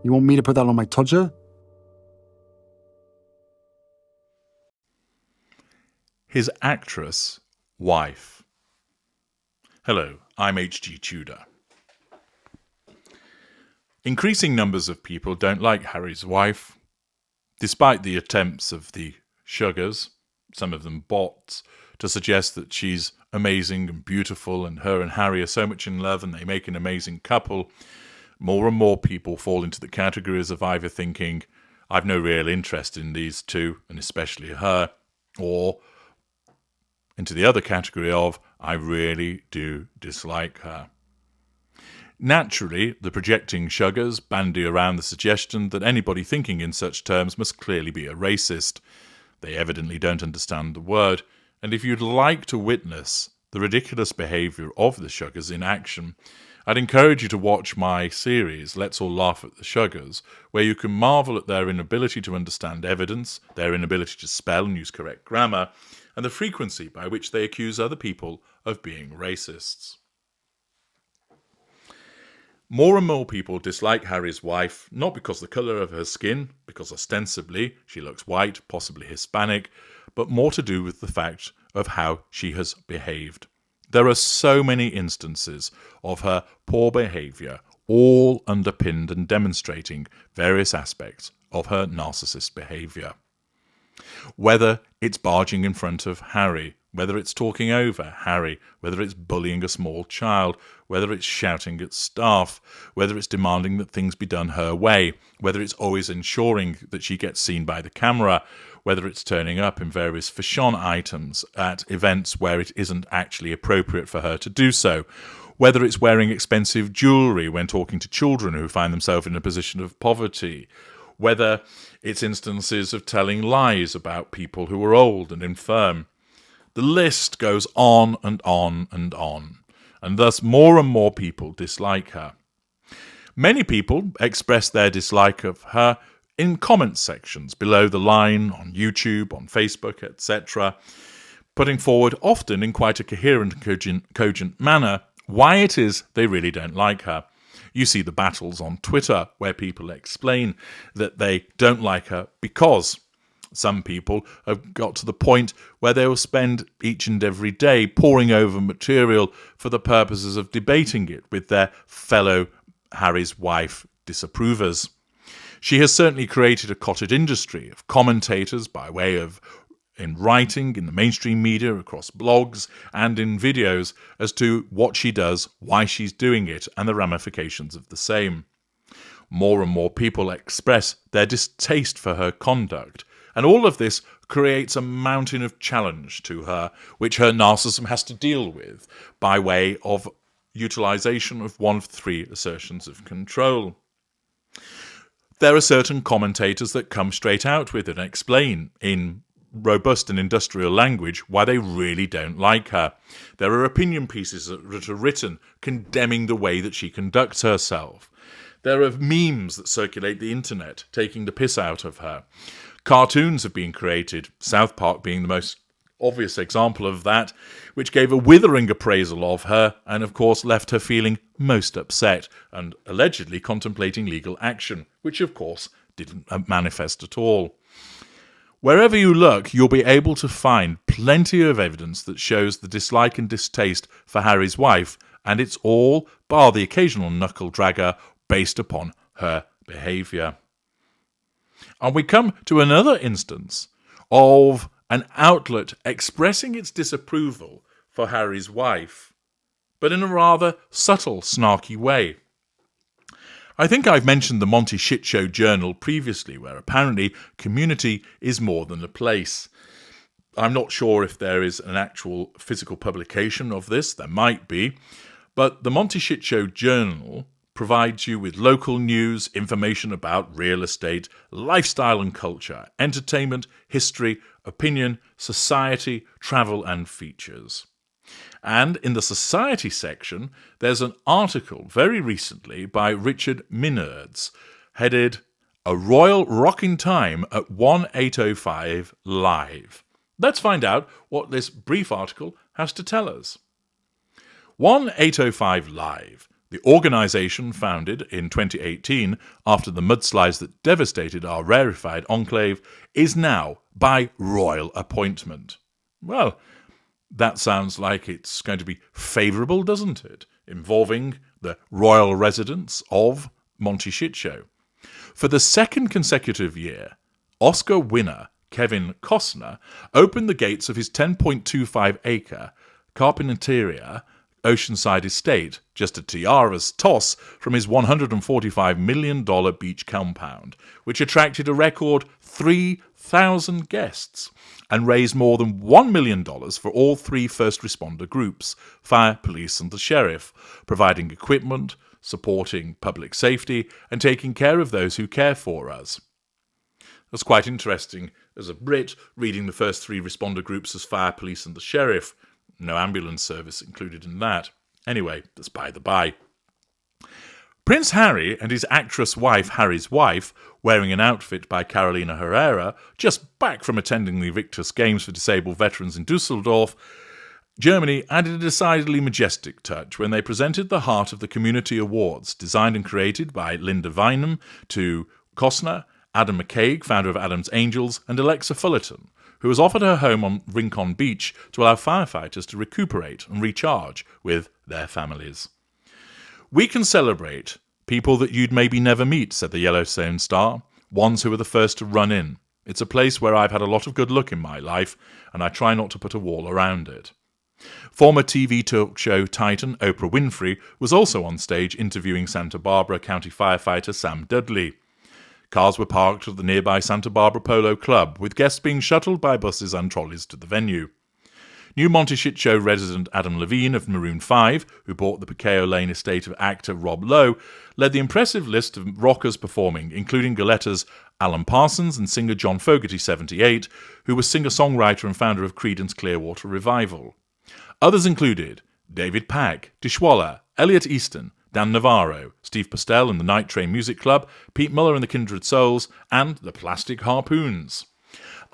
You want me to put that on my Tudor? His actress wife. Hello, I'm H.G. Tudor. Increasing numbers of people don't like Harry's wife, despite the attempts of the Sugars, some of them bots, to suggest that she's amazing and beautiful and her and Harry are so much in love and they make an amazing couple. More and more people fall into the categories of either thinking, I've no real interest in these two, and especially her, or into the other category of, I really do dislike her. Naturally, the projecting Sugars bandy around the suggestion that anybody thinking in such terms must clearly be a racist. They evidently don't understand the word, and if you'd like to witness the ridiculous behaviour of the Sugars in action, I'd encourage you to watch my series, Let's All Laugh at the Sugars, where you can marvel at their inability to understand evidence, their inability to spell and use correct grammar, and the frequency by which they accuse other people of being racists. More and more people dislike Harry's wife, not because the colour of her skin, because ostensibly she looks white, possibly Hispanic, but more to do with the fact of how she has behaved. There are so many instances of her poor behaviour, all underpinned and demonstrating various aspects of her narcissist behaviour. Whether it's barging in front of Harry, whether it's talking over Harry, whether it's bullying a small child, whether it's shouting at staff, whether it's demanding that things be done her way, whether it's always ensuring that she gets seen by the camera, whether it's turning up in various fashion items at events where it isn't actually appropriate for her to do so, whether it's wearing expensive jewellery when talking to children who find themselves in a position of poverty, whether it's instances of telling lies about people who are old and infirm. The list goes on and on and on, and thus more and more people dislike her. Many people express their dislike of her in comment sections below the line on YouTube, on Facebook, etc., putting forward often in quite a coherent and cogent manner why it is they really don't like her. You see the battles on Twitter where people explain that they don't like her because some people have got to the point where they will spend each and every day poring over material for the purposes of debating it with their fellow Harry's wife disapprovers. She has certainly created a cottage industry of commentators by way of in writing, in the mainstream media, across blogs, and in videos as to what she does, why she's doing it, and the ramifications of the same. More and more people express their distaste for her conduct, and all of this creates a mountain of challenge to her, which her narcissism has to deal with by way of utilization of one of three assertions of control. There are certain commentators that come straight out with it and explain in robust and industrial language why they really don't like her. There are opinion pieces that are written condemning the way that she conducts herself. There are memes that circulate the internet taking the piss out of her. Cartoons have been created, South Park being the most obvious example of that, which gave a withering appraisal of her and of course left her feeling most upset and allegedly contemplating legal action, which of course didn't manifest at all. Wherever you look, you'll be able to find plenty of evidence that shows the dislike and distaste for Harry's wife, and it's all, bar the occasional knuckle dragger, based upon her behaviour. And we come to another instance of an outlet expressing its disapproval for Harry's wife, but in a rather subtle, snarky way. I think I've mentioned the Monty Shit Show Journal previously, where apparently community is more than a place. I'm not sure if there is an actual physical publication of this, there might be, but the Monty Shit Show Journal provides you with local news, information about real estate, lifestyle and culture, entertainment, history, opinion, society, travel and features. And in the society section, there's an article very recently by Richard Minards, headed A Royal Rocking Time at 1805 Live. Let's find out what this brief article has to tell us. 1805 Live The organisation, founded in 2018 after the mudslides that devastated our rarefied enclave, is now by royal appointment. Well, that sounds like it's going to be favourable, doesn't it? Involving the royal residents of Monty Shitshow. For the second consecutive year, Oscar winner Kevin Costner opened the gates of his 10.25-acre Carpinteria oceanside estate, just a tiara's toss from his $145 million beach compound, which attracted a record 3,000 guests and raised more than $1 million for all three first responder groups, fire, police and the sheriff, providing equipment, supporting public safety and taking care of those who care for us. That's quite interesting as a Brit, reading the first three responder groups as fire, police and the sheriff. No ambulance service included in that. Anyway, that's by the by. Prince Harry and his actress wife, Harry's wife, wearing an outfit by Carolina Herrera, just back from attending the Invictus Games for Disabled Veterans in Dusseldorf, Germany, added a decidedly majestic touch when they presented the Heart of the Community Awards, designed and created by Linda Vineham, to Costner, Adam McCaig, founder of Adam's Angels, and Alexa Fullerton, who was offered her home on Rincon Beach to allow firefighters to recuperate and recharge with their families. "We can celebrate people that you'd maybe never meet," said the Yellowstone star, "ones who were the first to run in. It's a place where I've had a lot of good luck in my life, and I try not to put a wall around it." Former TV talk show titan Oprah Winfrey was also on stage interviewing Santa Barbara County firefighter Sam Dudley. Cars were parked at the nearby Santa Barbara Polo Club, with guests being shuttled by buses and trolleys to the venue. New Monty Shitshow resident Adam Levine of Maroon 5, who bought the Picayune Lane estate of actor Rob Lowe, led the impressive list of rockers performing, including Galletta's Alan Parsons and singer John Fogerty, 78, who was singer-songwriter and founder of Creedence Clearwater Revival. Others included David Pack, Dishwalla, Elliot Easton, Dan Navarro, Steve Postel and the Night Train Music Club, Pete Muller and the Kindred Souls, and the Plastic Harpoons.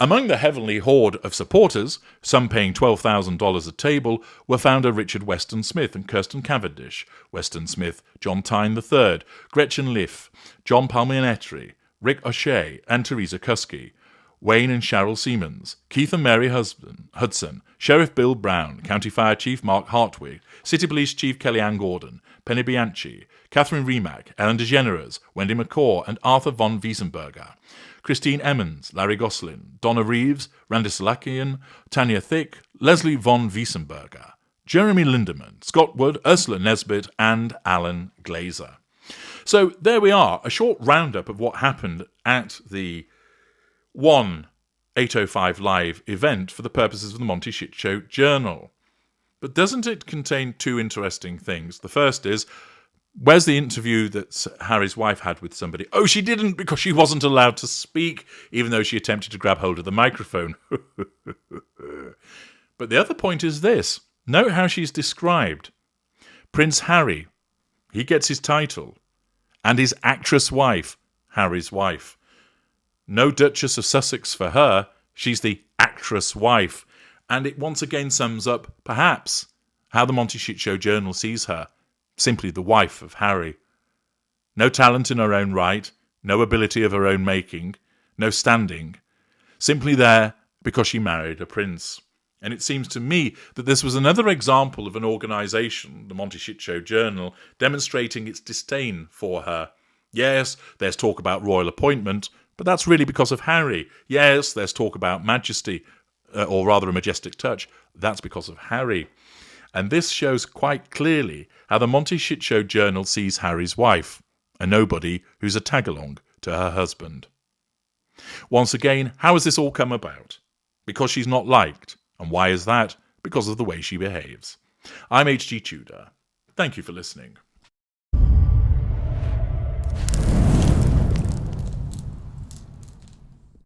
Among the heavenly horde of supporters, some paying $12,000 a table, were founder Richard Weston Smith and Kirsten Cavendish, Weston Smith, John Tyne III, Gretchen Liff, John Palmionetti, Rick O'Shea and Teresa Kusky, Wayne and Cheryl Siemens, Keith and Mary Hudson, Sheriff Bill Brown, County Fire Chief Mark Hartwig, City Police Chief Kellyanne Gordon, Penny Bianchi, Catherine Remack, Ellen DeGeneres, Wendy McCaw, and Arthur von Wiesenberger, Christine Emmons, Larry Goslin, Donna Reeves, Randy Salakian, Tanya Thick, Leslie von Wiesenberger, Jeremy Lindemann, Scott Wood, Ursula Nesbitt, and Alan Glazer. So there we are, a short roundup of what happened at the 805 Live event for the purposes of the Monty Shitshow Journal. But doesn't it contain two interesting things? The first is, where's the interview that Harry's wife had with somebody? Oh, she didn't, because she wasn't allowed to speak, even though she attempted to grab hold of the microphone. But the other point is this. Note how she's described. Prince Harry, he gets his title, and his actress wife, Harry's wife. No Duchess of Sussex for her, she's the actress wife. And it once again sums up, perhaps, how the Monty Shitshow Journal sees her. Simply the wife of Harry. No talent in her own right, no ability of her own making, no standing. Simply there because she married a prince. And it seems to me that this was another example of an organisation, the Monty Shitshow Journal, demonstrating its disdain for her. Yes, there's talk about royal appointment, but that's really because of Harry. Yes, there's talk about majesty, or rather a majestic touch. That's because of Harry. And this shows quite clearly how the Monty Shitshow Journal sees Harry's wife, a nobody who's a tag-along to her husband. Once again, how has this all come about? Because she's not liked. And why is that? Because of the way she behaves. I'm H.G. Tudor. Thank you for listening.